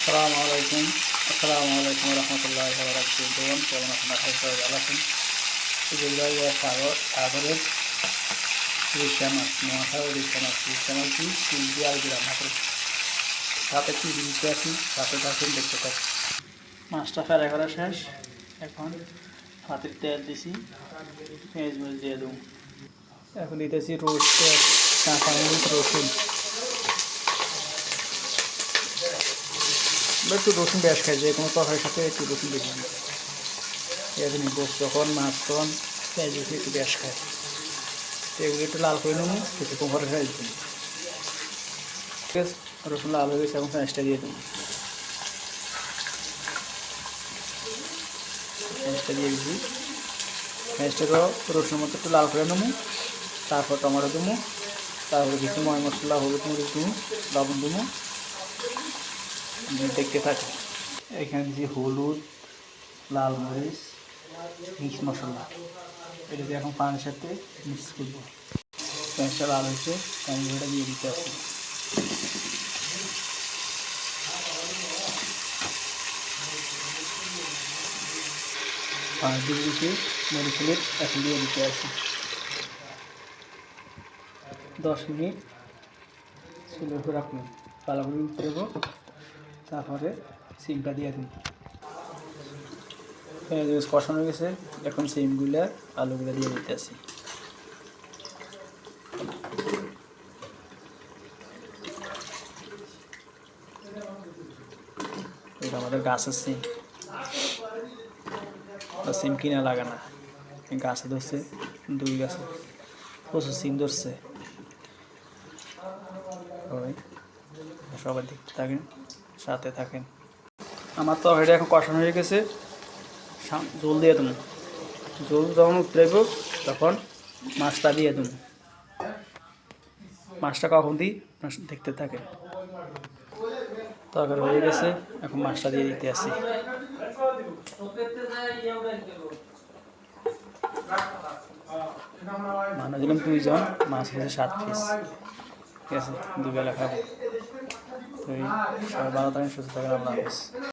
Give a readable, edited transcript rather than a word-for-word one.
আসসালামু আলাইকুম রহমতুল্লাহি ওয়া বারাকাতুহু। কেমন আছেন? আশা করি ভালো আছেন। সাগরের ইলিশা মাছ, নোয়াখালীর ইলিশা মাছ দিয়ে তিল দিয়ে আলু দিয়ে রান্না করেছি। সাথে কি দিতে আছি, সাথে থাকুন, দেখতে থাকুন। মাছটা ফ্রাই করা শেষ। এখন হাতের তেল দিছি, পেঁয়াজ মরিচ দিয়ে দেবো। এখন দিতেছি কাঁচা মরিচ, রসুন। একটু রসুন বেশ খাই, যে কোনো তরকারির সাথে একটু রসুন বেশি দিই। এখানে গোস তখন মাছ তখন পেঁয়াজ বেশি একটু বেশ খায়। তো এগুলো একটু লাল করে নেবো, কিছুক্ষণ পরে ফেলে দেবো। ঠিক আছে, রসুন লাল হয়ে গেছে, এখন পেঁয়াজটা দিয়ে দেবো। পেঁয়াজটা দিয়ে দিচ্ছি। পেঁয়াজটাকে রসুনের মতো একটু লাল করে নেবো, তারপর টমেটো দেবো, তারপরে কিছু মশলা, হলুদ মরিচ দেবো, লবণ দেবো, দেখতে থাকি। এখানে দিচ্ছি হলুদ, লাল মরিচ, মিক্স মশলা। এটা দিয়ে এখন পানির সাথে মিক্স করবো। পেঁয়াজটা লাল হয়েছে, টমেটোটা দিয়ে দিতে আসি। পানি দিয়ে দিচ্ছি, মরিচ হলুদ এখন দিয়ে দিতে আসি। 10 মিনিট চুলের উপর রাখুন, ভালো করে উঠতে দেবো, তারপরে সিমটা দিয়ে দিন। পেঁয়াজ কষানো হয়ে গেছে, এখন সিমগুলো আলুগুলো দিয়ে দিতে আসি। এটা আমাদের গাছের সিম, সিম কিনা লাগে না, গাছে ধরছে, 2 গাছে প্রচুর সিম ধরছে। সবাই দেখতে থাকেন, সাথে থাকেন। আমার তো অলরেডি এখন কষানো হয়ে গেছে, জল দিয়ে দেবো। জল যখন উঠলেব তখন মাছটা দিয়ে দেবো। মাছটা কখন দিই দেখতে থাকেন। তরকারি হয়ে গেছে, এখন মাছটা দিয়ে দিতে আসি। মানুষ দিলাম 2 জন, মাছ হয়েছে 7 পিস। ঠিক আছে, 2 বেলা খাবো। তো সবাই ভালো থাকেন, সুস্থ থাকেন, আল্লাহ হাফেজ।